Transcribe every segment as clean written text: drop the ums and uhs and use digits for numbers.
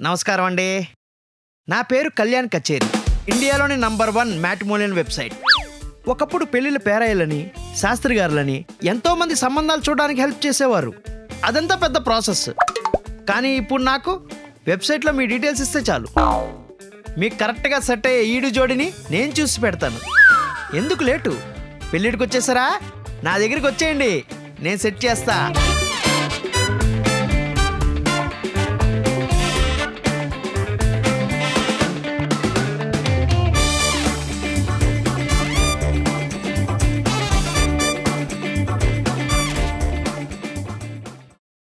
నమస్కారం అండి. నా పేరు కళ్యాణ్ కచేరి. ఇండియాలోని #1 మ్యాట్రిమోనియల్ వెబ్సైట్. ఒకప్పుడు పెళ్లిళ్ళ పేరాయిలని, శాస్త్రి గారులని ఎంతోమంది సంబంధాలు చూడడానికి హెల్ప్ చేసేవారు. అదంతా పెద్ద ప్రాసెస్. కానీ ఇప్పుడు నాకు వెబ్సైట్లో మీ డీటెయిల్స్ ఇస్తే చాలు, మీకు కరెక్ట్గా సెట్ అయ్యే ఈడు జోడిని నేను చూసి పెడతాను. ఎందుకు లేటు? పెళ్ళిడికి వచ్చేసారా? నా దగ్గరికి వచ్చేయండి, నేను సెట్ చేస్తా.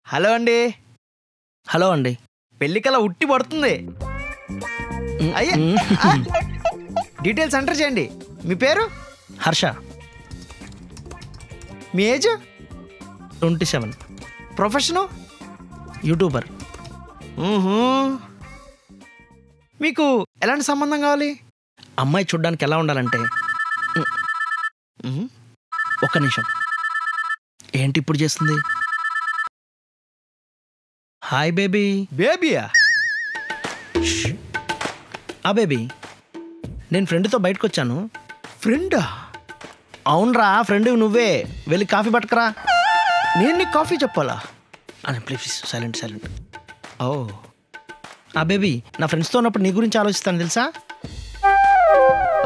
హలో అండి. హలో అండి. పెళ్ళికలా ఉట్టి పడుతుంది. అయ్యా, డీటెయిల్స్ ఎంటర్ చేయండి. మీ పేరు? హర్ష. మీ ఏజ్? 27. ప్రొఫెషను? యూట్యూబర్. మీకు ఎలాంటి సంబంధం కావాలి? అమ్మాయి చూడ్డానికి ఎలా ఉండాలంటే, ఒక్క నిమిషం. ఏంటి ఇప్పుడు చేస్తుంది? Hi baby. బేబీయా? ఆ బేబీ, నేను ఫ్రెండ్తో బయటకు వచ్చాను. ఫ్రెండా? అవునరా, ఫ్రెండ్ నువ్వే. వెళ్ళి కాఫీ పట్టుకురా. నేను నీకు కాఫీ చెప్పాలా? అని ప్లీజ్ సైలెంట్. ఓ. ఆ బేబీ, నా ఫ్రెండ్స్తో ఉన్నప్పుడు నీ గురించి ఆలోచిస్తాను తెలుసా?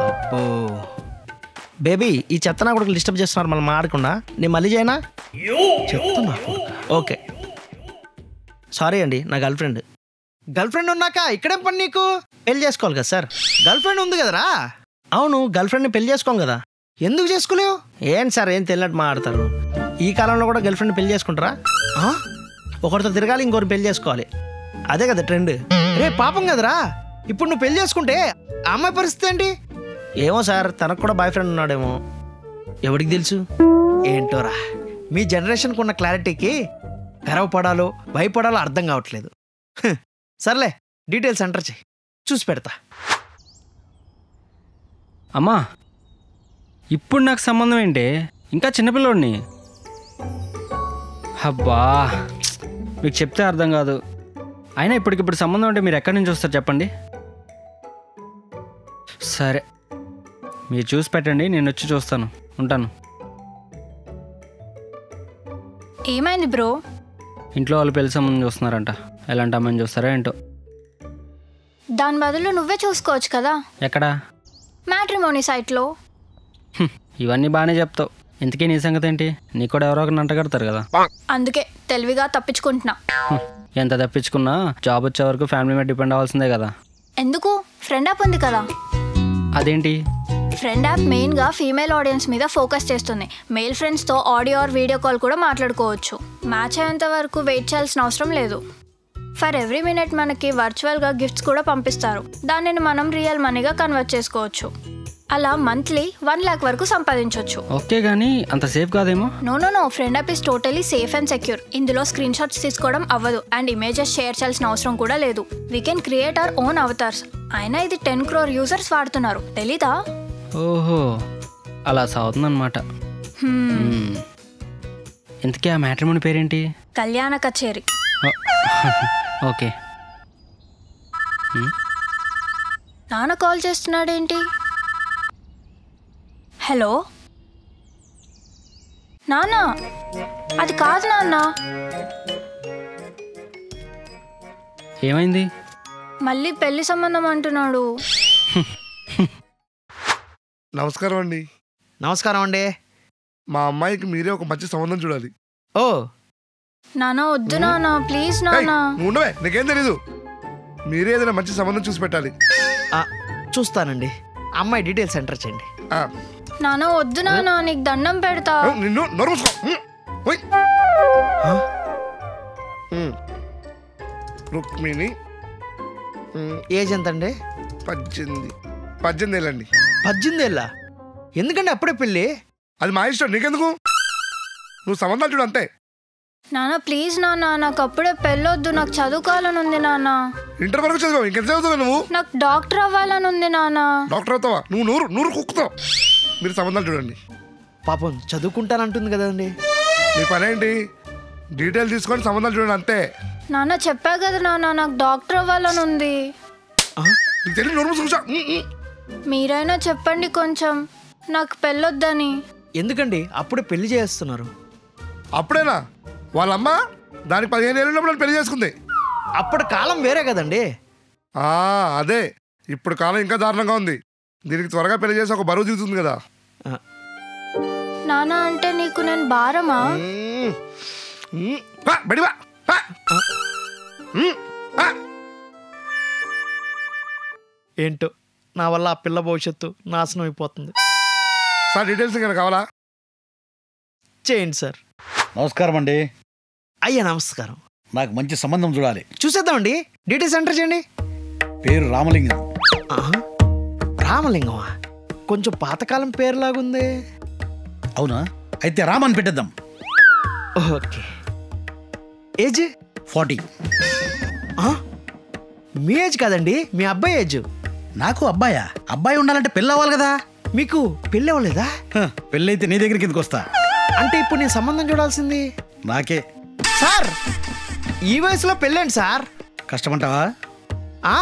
అబ్బో బేబీ, ఈ చెత్త నా కూడా డిస్టర్బ్ చేస్తున్నారు, మళ్ళీ మాడకుండా. నేను మళ్ళీ చేయనా? చెప్తున్నా. ఓకే, సారీ అండి. నా గర్ల్ ఫ్రెండ్. గర్ల్ ఫ్రెండ్ ఉన్నాక ఇక్కడేం పని నీకు? పెళ్లి చేసుకోవాలి కదా సార్. గర్ల్ ఫ్రెండ్ ఉంది కదరా? అవును, గర్ల్ ఫ్రెండ్ని పెళ్లి చేసుకోం కదా. ఎందుకు చేసుకోలేవు? ఏంటి సార్, ఏం తెలియనట్టు మాట్లాడతారు? ఈ కాలంలో కూడా గర్ల్ ఫ్రెండ్ పెళ్లి చేసుకుంటారా? ఒకరితో తిరగాలి, ఇంకొకరు పెళ్లి చేసుకోవాలి. అదే కదా ట్రెండ్. రే పాపం కదరా, ఇప్పుడు నువ్వు పెళ్లి చేసుకుంటే ఆ అమ్మాయి పరిస్థితి ఏంటి? ఏమో సార్, తనకు కూడా బాయ్ ఫ్రెండ్ ఉన్నాడేమో, ఎవరికి తెలుసు. ఏంటోరా, మీ జనరేషన్కి ఉన్న క్లారిటీకి గర్వపడాలో భయపడాలో అర్థం కావట్లేదు. సర్లే, డీటెయిల్స్ ఎంటర్ చేయి, చూసి పెడతా. అమ్మా, ఇప్పుడు నాకు సంబంధం ఏంటి? ఇంకా చిన్నపిల్లోడిని. అబ్బా, మీకు చెప్తే అర్థం కాదు. అయినా ఇప్పటికిప్పుడు సంబంధం అంటే మీరు ఎక్కడి నుంచి వస్తారు చెప్పండి? సరే, మీరు చూసి పెట్టండి, నేను వచ్చి చూస్తాను. ఉంటాను. ఏమైంది బ్రో? ఇంట్లో వాళ్ళు పెళ్లి సంబంధం చూస్తున్నారంట. ఎలాంటి అమ్మాయిని చూస్తారా ఏంటో. దాని బదులు నువ్వే చూసుకోవచ్చు కదా, ఎక్కడా? మ్యాట్రిమోనీ సైట్లో. ఇవన్నీ బాగానే చెప్తావు. ఇంతకీ నీ సంగతి ఏంటి? నీకు కూడా ఎవరో ఒకరిని అంటగడతారు కదా. అందుకే తెలివిగా తప్పించుకుంటున్నా. ఎంత తప్పించుకున్నా జాబ్ వచ్చే వరకు ఫ్యామిలీ మీద డిపెండ్ అవ్వాల్సిందే కదా. ఎందుకు? ఫ్రెండ్ యాప్ ఉంది కదా. అదేంటి? ఫ్రెండ్ యాప్ మెయిన్గా ఫీమేల్ ఆడియన్స్ మీద ఫోకస్ చేస్తుంది. మేల్ ఫ్రెండ్స్తో ఆడియో ఆర్ వీడియో కాల్ కూడా మాట్లాడుకోవచ్చు. మ్యాచ్ అయ్యేంత వరకు వెయిట్ చేయాల్సిన అవసరం లేదు. ఫర్ ఎవ్రీ మినిట్ మనకి వర్చువల్గా గిఫ్ట్స్ కూడా పంపిస్తారు. దానిని మనం రియల్ మనీగా కన్వర్ట్ చేసుకోవచ్చు. అలా మంత్లీ 1 lakh వరకు సంపాదించవచ్చు. ఓకే, కానీ అంత సేఫ్ కాదేమో. No, friend app is totally safe and secure. ఇందులో స్క్రీన్ షాట్స్ తీసుకోవడం అవ్వదు అండ్ ఇమేజెస్ షేర్ చేయాల్సిన అవసరం కూడా లేదు. We can create our own avatars. అయినా ఇది 10 crore యూజర్స్ వాడుతున్నారు, తెలీదా? ఓహో, అలా సాగుతుందన్నమాట. ఇంతకీ ఆ మ్యాట్రిమోనీ పేరేంటి? కళ్యాణ కచేరి. ఓకే. నాన్న కాల్ చేస్తున్నాడేంటి? హలో నాన్న, అది కాదు నాన్న. ఏమైంది? మళ్ళీ పెళ్లి సంబంధం అంటున్నాడు. నమస్కారం అండి. నమస్కారం అండి. మా అమ్మాయికి మీరే ఒక మంచి సంబంధం చూడాలి. ఓ నాన్న వద్దు నాన్న, ప్లీజ్ నాన్న. ఉండవే, నీకేం తెలీదు. మీరే ఏదైనా మంచి సంబంధం చూసి పెట్టాలి. చూస్తానండి. అమ్మాయి డీటెయిల్స్ ఎంటర్ చేయండి. నాన్న వద్దు నాన్న, నీకు దండం పెడతా. నిన్ను నోరు మూసుకో. రుక్మిణి. ఏజ్ ఎంత అండి? 18 ఏళ్ళండి. 18 ఏళ్ళ? ఎందుకండి అప్పుడే పెళ్ళి? అది మా ఇష్టం, నీకెందుకు? నువ్వు సంబంధాలు చూడు అంతే. నాన్న ప్లీజ్ నాన్న, నాకు అప్పుడే పెళ్ళొద్దు. నాకు చదువుకోవాలని ఉంది నాన్న. ఇంటర్ వరకు చదువు, ఇంకెంత చదువుతావు నువ్వు? నాకు డాక్టర్ అవ్వాలని ఉంది నాన్న. డాక్టర్ అవుతావా? నువ్వు నూరు కుక్కుతావు. మీరు సంబంధాలు చూడండి. పాపం చదువుకుంటానంటుంది కదండి. మీ పని ఏంటి? డీటెయిల్ తీసుకొని సంబంధాలు చూడండి అంతే. నాన్న చెప్పా కదా నాన్న, నాకు డాక్టర్ అవ్వాలని ఉంది. నీకు తెలియదు, నోరు మూసుకొని కూర్చో. మీరైనా చెప్పండి కొంచెం, నాకు పెళ్ళొద్దని. ఎందుకండి అప్పుడు పెళ్లి చేస్తున్నారు? అప్పుడేనా? వాళ్ళమ్మ దానికి 15 ఏళ్ళు ఉన్నప్పుడు నన్ను పెళ్లి చేసుకుంది. అప్పుడు కాలం వేరే కదండి. అదే, ఇప్పుడు కాలం ఇంకా దారుణంగా ఉంది. దీనికి త్వరగా పెళ్లి చేసి ఒక బరువు దిగుతుంది కదా. నాన్న అంటే నీకు నేను భారమా? బడివా ఏంటో నా వల్ల ఆ పిల్ల భవిష్యత్తు నాశనం అయిపోతుంది. సార్ డీటెయిల్స్ ఇంకా కావాలా? చేయండి సార్. నమస్కారం అండి. అయ్యా నమస్కారం. నాకు మంచి సంబంధం చూడాలి. చూసేద్దామండి. డీటెయిల్స్ ఎంటర్ చేయండి. పేరు రామలింగం. రామలింగమా? కొంచెం పాతకాలం పేరులాగుంది. అవునా? అయితే రామని పెట్టేద్దాం. ఓకే. ఏజ్? 40. మీ ఏజ్ కాదండి, మీ అబ్బాయి ఏజ్. నాకు అబ్బాయా? అబ్బాయి ఉండాలంటే పెళ్ళి అవ్వాలి కదా. మీకు పెళ్ళి అవ్వలేదా? పెళ్ళైతే నీ దగ్గరికి ఎందుకు వస్తా? అంటే ఇప్పుడు నేను సంబంధం చూడాల్సింది నాకే. సార్ ఈ వయసులో పెళ్ళండి సార్. కష్టమంటావా? ఆ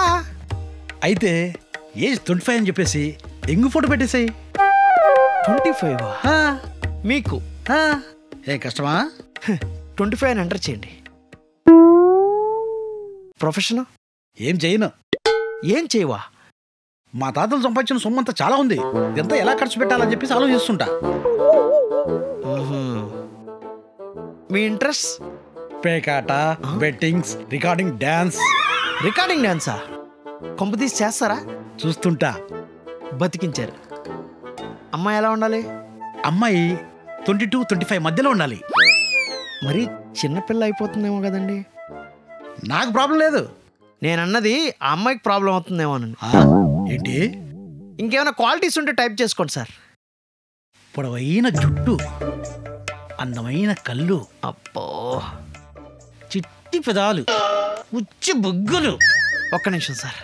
అయితే ఏజ్ 25 అని చెప్పేసి ఎంగు ఫోటో పెట్టేసాయి. 25 మీకు? ఏ కష్టమా? 25 అని ఎంటర్ చేయండి. ప్రొఫెషన్? ఏం చేయను. ఏం చేయవా? మా తాతలు సంపాదించిన సొమ్మంతా చాలా ఉంది. ఇదంతా ఎలా ఖర్చు పెట్టాలని చెప్పేసి ఆలోచిస్తుంటా. మీ ఇంట్రెస్ట్? పేకాట, బెట్టింగ్స్, రికార్డింగ్ డాన్స్. రికార్డింగ్ డాన్సా? కొంపతీసి చేస్తారా? చూస్తుంటా. బతికించారు. అమ్మాయి ఎలా ఉండాలి? అమ్మాయి 22-25 మధ్యలో ఉండాలి. మరి చిన్నపిల్ల అయిపోతుందేమో కదండి. నాకు ప్రాబ్లం లేదు. నేనన్నది ఆ అమ్మాయికి ప్రాబ్లం అవుతుందేమోనండి. ఏంటి? ఇంకేమైనా క్వాలిటీస్ ఉంటే టైప్ చేసుకోండి సార్. పొడవైన జుట్టు, అందమైన కళ్ళు, అప్పో చిట్టి పెదాలు, ఉచ్చి బుగ్గలు. ఒక్క నిమిషం సార్.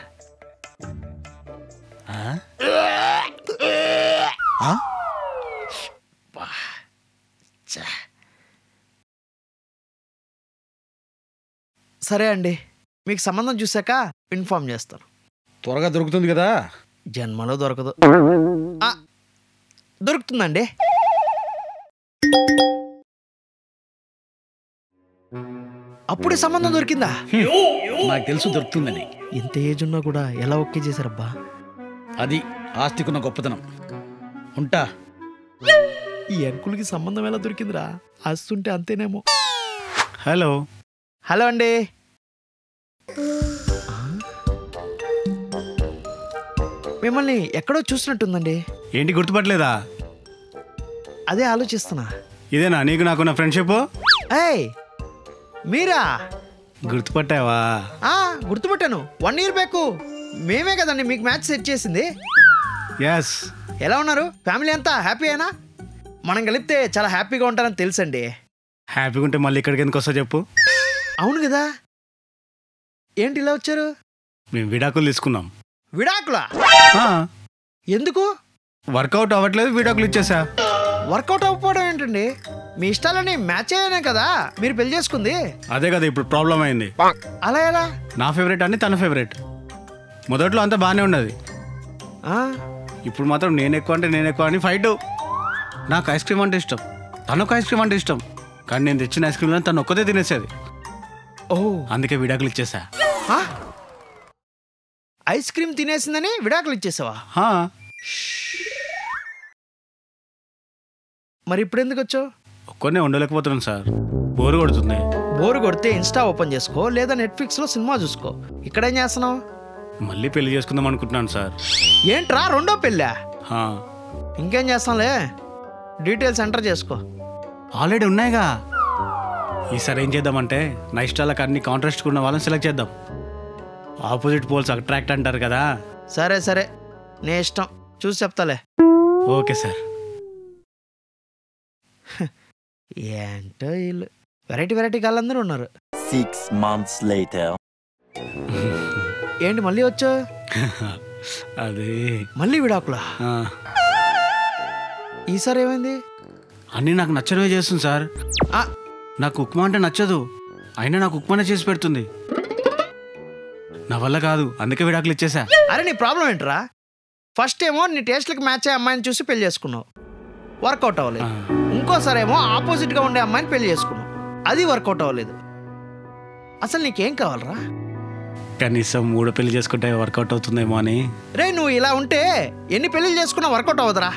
సరే అండి, మీకు సంబంధం చూశాక ఇన్ఫార్మ్ చేస్తాను. త్వరగా దొరుకుతుంది కదా? జన్మలో దొరకదు. దొరుకుతుందండి. అప్పుడే సంబంధం దొరికిందా? నాకు తెలుసు దొరుకుతుందని. ఇంత ఏజ్ ఉన్నా కూడా ఎలా ఓకే చేశారబ్బా? అది ఆస్తికున్న గొప్పతనం. ఉంటా. ఈ అంకుల్కి సంబంధం ఎలా దొరికిందిరా? ఆస్తుంటే అంతేనేమో. హలో. హలో అండి. మిమ్మల్ని ఎక్కడో చూసినట్టుందండి. ఏంటి గుర్తుపట్టలేదా? అదే ఆలోచిస్తున్నా. ఇదేనా నీకు నాకున్న ఫ్రెండ్షిప్? ఏయ్ మీరా? గుర్తుపట్టావా? గుర్తుపట్టాను. 1 year బ్యాక్ మేమే కదండి మీకు మ్యాచ్ సెట్ చేసింది. ఎస్. ఎలా ఉన్నారు? ఫ్యామిలీ అంతా హ్యాపీ అయినా? మనం కలిపితే చాలా హ్యాపీగా ఉంటారని తెలుసండి. హ్యాపీగా ఉంటే మళ్ళీ ఇక్కడికి ఎందుకు వస్తా చెప్పు? అవును కదా. ఏంటి ఇలా వచ్చారు? మేము విడాకులు తీసుకున్నాం. విడాకులా? ఎందుకు? వర్కౌట్ అవ్వట్లేదు, విడాకులు ఇచ్చేసా. వర్కౌట్ అవ్వకపోవడం ఏంటండి? మీ ఇష్టాలని మ్యాచ్ అయ్యానే కదా మీరు పెళ్లి చేసుకుంది. అదే కదా ఇప్పుడు ప్రాబ్లం అయింది. అలా ఎలా? నా ఫేవరెట్ అని తన ఫేవరెట్. మొదట్లో అంతా బాగానే ఉన్నది. ఇప్పుడు మాత్రం నేను ఎక్కువ అని ఫైట్. నాకు ఐస్ క్రీమ్ అంటే ఇష్టం, తనొక ఐస్ క్రీమ్ అంటే ఇష్టం. కానీ నేను తెచ్చిన ఐస్ క్రీమ్ తను ఒక్కదే తినేసేది. అందుకే విడాకులు ఇచ్చేసా. ఐస్ క్రీమ్ తినేసిందని విడాకులు ఇచ్చేసావా? మరి ఇప్పుడు ఎందుకు వచ్చావు? ఒక్కనే ఉండలేకపోతున్నాను సార్, బోరు కొడుతుంది. బోరు కొడితే ఇన్స్టా ఓపెన్ చేసుకో, లేదా నెట్ఫ్లిక్స్లో సినిమా చూసుకో. ఇక్కడేం చేస్తున్నావు? మళ్ళీ పెళ్లి చేసుకుందాం అనుకుంటున్నాను సార్. ఏంట్రా రెండో పెళ్ళా? ఇంకేం చేస్తాంలే, డీటెయిల్స్ ఎంటర్ చేసుకో. ఆల్రెడీ ఉన్నాయిగా. ఈసారి ఏం చేద్దామంటే నా ఇష్టాలకు అన్ని కాంట్రాస్ట్ ఉన్న వాళ్ళని సెలెక్ట్ చేద్దాం. ఆపోజిట్ పోల్స్ అట్రాక్ట్ అంటారు కదా. సరే సరే, నీ ఇష్టం, చూసి చెప్తాలే. Okay sir. ఏంటో వీళ్ళు వెరైటీ వాళ్ళందరూ ఉన్నారు. 6 months later. ఏంటి మళ్ళీ వచ్చా? అది మళ్ళీ విడాకులా? ఈసారి ఏమైంది? అన్నీ నాకు నచ్చనివే చేస్తుంది సార్. నాకు ఉప్మా అంటే నచ్చదు, అయినా నాకు ఉప్మానే చేసి పెడుతుంది. నా వల్ల కాదు, అందుకే విడాకులు ఇచ్చేసా. అరే నీ ప్రాబ్లం ఏంట్రా? ఫస్ట్ ఏమో నీ టేస్ట్లకు మ్యాచ్ అయ్యే అమ్మాయిని చూసి పెళ్లి చేసుకున్నావు, వర్కౌట్ అవ్వలేదు. ఇంకోసారి ఏమో ఆపోజిట్గా ఉండే అమ్మాయిని పెళ్లి చేసుకున్నావు, అది వర్కౌట్ అవ్వలేదు. అసలు నీకేం కావాలరా? కనీసం 3 పెళ్లి చేసుకుంటే వర్కౌట్ అవుతుందేమో అని. రే నువ్వు ఇలా ఉంటే ఎన్ని పెళ్ళిళ్ళు చేసుకున్నా వర్కౌట్ అవ్వదురా.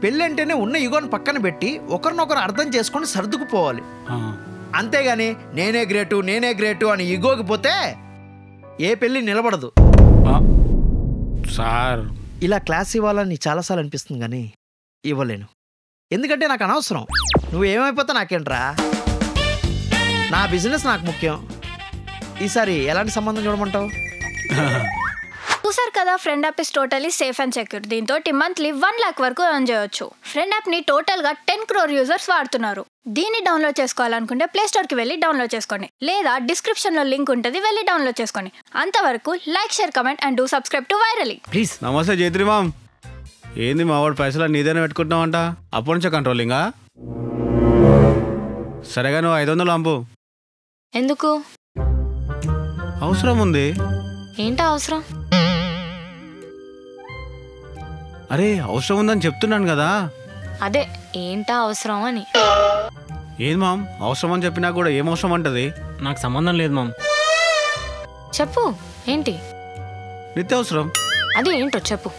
పెళ్ళి అంటేనే ఉన్న ఈగోని పక్కన పెట్టి ఒకరినొకరు అర్థం చేసుకొని సర్దుకుపోవాలి. అంతేగాని నేనే గ్రేటు అని ఈగోకి పోతే ఏ పెళ్ళి నిలబడదు. సార్ ఇలా క్లాస్ ఇవ్వాలని చాలాసార్లు అనిపిస్తుంది కానీ ఇవ్వలేను, ఎందుకంటే నాకు అనవసరం. నువ్వు ఏమైపోతా నాకేంట్రా, నా బిజినెస్ నాకు ముఖ్యం. ఈసారి ఎలాంటి సంబంధం చూడమంటావు? చూసారు కదా, friend app is totally safe and secure. దీంతో మంత్లీ 1 lakh వరకు ఎర్న్ చేయొచ్చు. ఫ్రెండ్ యాప్ ని టోటల్ గా 10 crore యూజర్స్ వాడుతున్నారు. దీన్ని డౌన్లోడ్ చేసుకోవాలనుకుంటే ప్లే స్టోర్ కి వెళ్ళి డౌన్లోడ్ చేసుకోండి, లేదా డిస్క్రిప్షన్ లో లింక్ ఉంటుంది, వెళ్ళి డౌన్లోడ్ చేసుకోండి. అంతవరకు like, share, comment and do subscribe to virally please. నమస్తే జైత్రి మామ్. ఏంది మా వాడు పైసలు నీదేనే పెట్టుకుంటున్నావంట? అప్పటి నుంచే కంట్రోలింగా? సరేగా నువ్వు 500 పంపు. ఎందుకు? అవసరం ఉంది. ఏంటా అవసరం? అరే అవసరం ఉందని చెప్తున్నాను కదా. అదే ఏంటా అవసరం అని. ఏది మామ్, అవసరం అని చెప్పినా కూడా ఏం అవసరం అంటది? నాకు సంబంధం లేదు మామ్. చెప్పు ఏంటి? నిత్య అవసరం. అది ఏంటో చెప్పు.